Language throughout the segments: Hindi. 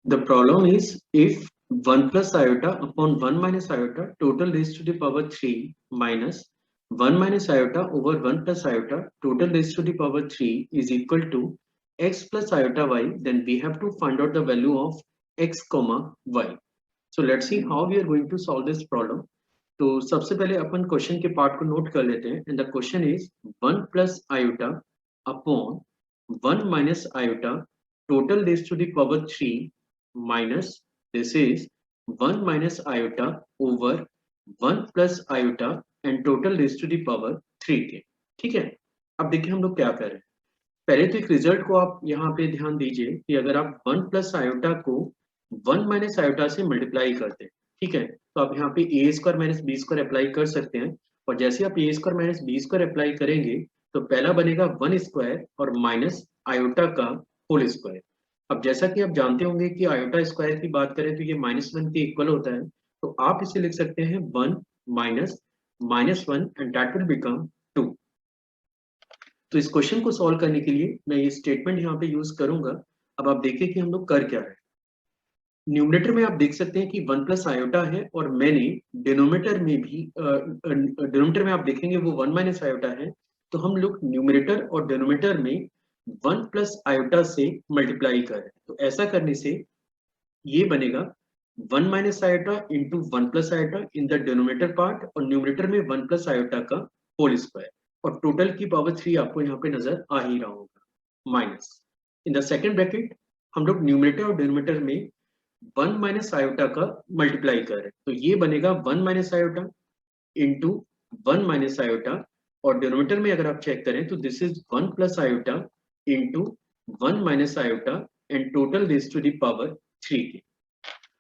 The problem is if 1 plus iota upon 1 minus iota total raised to the power 3 minus 1 minus iota over 1 plus iota total raised to the power 3 is equal to x plus iota y, then we have to find out the value of x comma y. So let's see how we are going to solve this problem. तो सबसे पहले अपन क्वेश्चन के पार्ट को नोट कर लेते हैं and the question is 1 plus iota upon 1 minus iota total raise to the power 3 minus this is 1 minus iota over 1 plus iota and total raised to the power 3 के। ठीक है, अब देखिए हम लोग क्या कर रहे हैं। पहले तो एक रिजल्ट को आप यहाँ पे ध्यान दीजिए कि अगर आप 1 प्लस आयोटा को 1 माइनस आयोटा से मल्टीप्लाई करते हैं, ठीक है, तो आप यहाँ पे a square minus b square apply कर सकते हैं। और जैसे आप a square minus b square apply करेंगे तो पहला बनेगा 1 स्क्वायर और माइनस आयोटा का होल स्क्वायर। अब जैसा कि आप जानते होंगे कि आयोटा स्क्वायर की बात करें तो ये -1 के इक्वल होता है, तो आप इसे लिख सकते हैं 1 minus -1 and that will become 2। तो इस क्वेश्चन को सॉल्व करने के लिए मैं ये स्टेटमेंट यहाँ पे यूज करूंगा। अब आप देखिए कि हम लोग कर क्या रहे हैं। न्यूमरेटर में आप देख सकते हैं कि 1 प्लस आयोटा है और मैंने डिनोमिनेटर में भी डिनोमिनेटर में आप देखेंगे वो 1 माइनस आयोटा है, तो हम लोग न्यूमरेटर और डिनोमिनेटर में 1 प्लस आयोटा से मल्टीप्लाई कर रहे हैं। तो ऐसा करने से ये बनेगा 1 minus iota into 1 plus iota in the denominator part और न्यूमरेटर में 1 प्लस आयोटा का होल स्क्वायर और टोटल की पावर 3 आपको यहाँ पे नजर आ ही रहा होगा minus in the second bracket हम लोग न्यूमरेटर और डिनोमिनेटर में 1 माइनस आयोटा का मल्टीप्लाई कर रहे हैं, तो ये बनेगा 1 minus iota into 1 minus iota और डिनोमिनेटर में अगर आप चेक करें तो this is 1 plus iota into 1 minus iota and total raise to the power 3 के।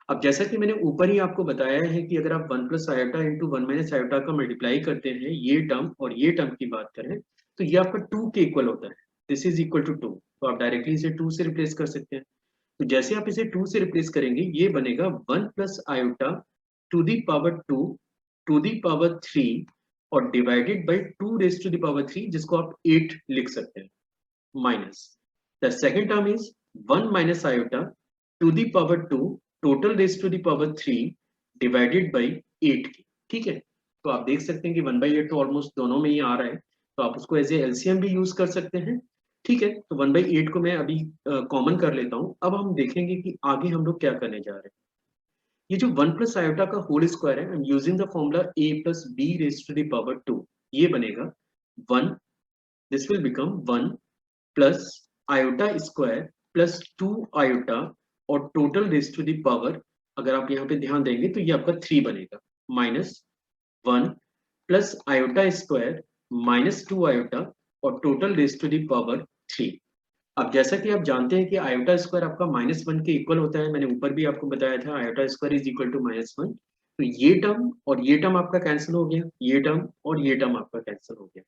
अब जैसा कि मैंने ऊपर ही आपको बताया है कि अगर आप 1 plus iota into 1 minus iota का मल्टीप्लाई करते हैं ये टर्म और ये टर्म की बात करें तो ये आपका 2 के इक्वल होता है। दिस इज इक्वल टू 2, तो आप डायरेक्टली इसे 2 से रिप्लेस कर सकते हैं। तो जैसे आप इसे 2 से रिप्लेस करेंगे ये बनेगा 1 plus iota to the power 2 to the power 3 और divided by 2 raise to the power 3 जिसको आप 8 लिख सकते हैं minus the second term is 1 minus iota to the power 2 total raise to the power 3 divided by 8 की। ठीक है, तो आप देख सकते हैं कि 1/8 तो ऑलमोस्ट दोनों में ही आ रहा है, तो आप उसको एज ए एलसीएम भी यूज कर सकते हैं। ठीक है, तो 1/8 को मैं अभी कॉमन कर लेता हूं। अब हम देखेंगे कि आगे हम लोग क्या करने जा रहे हैं। ये जो 1 प्लस आयोटा का होल स्क्वायर है, I am using the formula a plus b raise to the power 2, ये बनेगा 1, this will become 1 plus iota square plus 2 iota और total raise to the power, अगर आप यहाँ पे ध्यान देंगे तो ये आपका 3 बनेगा minus 1 plus iota square minus 2 iota और total raise to the power 3। अब जैसा कि आप जानते हैं कि आयोटा स्क्वायर आपका -1 के इक्वल होता है, मैंने ऊपर भी आपको बताया था iota square is equal to -1। तो ये टर्म और ये टर्म आपका कैंसिल हो गया, ये टर्म और ये टर्म आपका कैंसिल हो गया,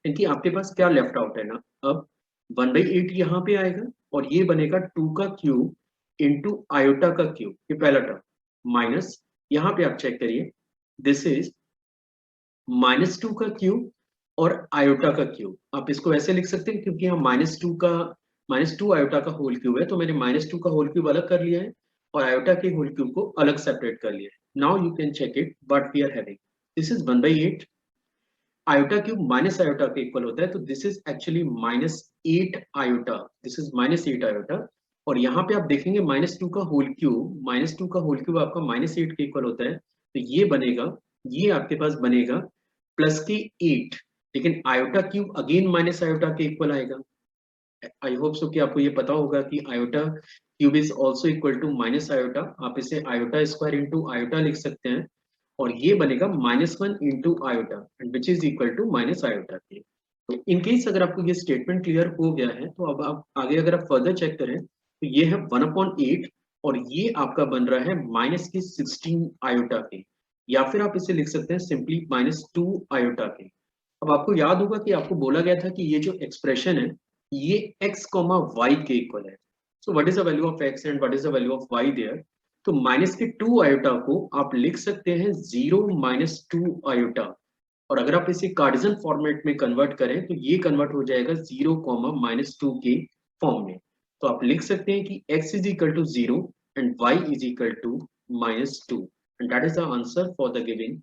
क्योंकि आपके पास क्या लेफ्ट आउट है ना, अब 1/8 यहाँ पे आएगा और ये बनेगा 2 का क्यूब इंटू आयोटा का क्यूब, ये पहला टर्म माइनस यहाँ पे आप चेक करिए दिस इज -2 का क्यूब और आयोटा का क्यूब। आप इसको ऐसे लिख सकते हैं क्योंकि यहाँ -2 आयोटा का होल क्यूब है, तो मैंने -2 का होल क्यूब अलग कर लिया है और आयोटा के होल क्यूब को अलग सेपरेट कर लिया है। Now you can check it what we are having, this is 1/8 iota cube minus iota के इक्वल होता है, तो this is actually -8 iota, this is -8 iota. और यहाँ पे आप देखेंगे -2 का होल क्यूब आपका -8 के इक्वल होता है, तो ये बनेगा, ये आपके पास बनेगा प्लस के 8, लेकिन iota cube again minus iota के इक्वल आएगा। आई होप सो कि आपको ये पता होगा कि iota cube is also equal to minus iota, आप इसे आयोटा स्क्वायर इंटू आयोटा लिख सकते हैं और ये बनेगा -1 into iota and which is equal to minus iota के। तो इन केस अगर आपको ये स्टेटमेंट क्लियर हो गया है तो अब आप आगे अगर आप फर्दर चेक करें तो ये है 1/8 और ये आपका बन रहा है -16 आयोटा के, या फिर आप इसे लिख सकते हैं सिंपली -2 आयोटा के। अब आपको याद होगा कि आपको बोला गया था कि ये जो एक्सप्रेशन है ये x, y के इक्वल है। So what is the value of x and what is the value of y there. तो माइनस के 2 आयोटा को आप लिख सकते हैं 0 - 2 आयोटा, और अगर आप इसे कार्टेशियन फॉर्मेट में कन्वर्ट करें तो ये कन्वर्ट हो जाएगा 0, -2 के फॉर्म में। तो आप लिख सकते हैं कि x is equal to 0 and y is equal to -2, and that is the answer for the given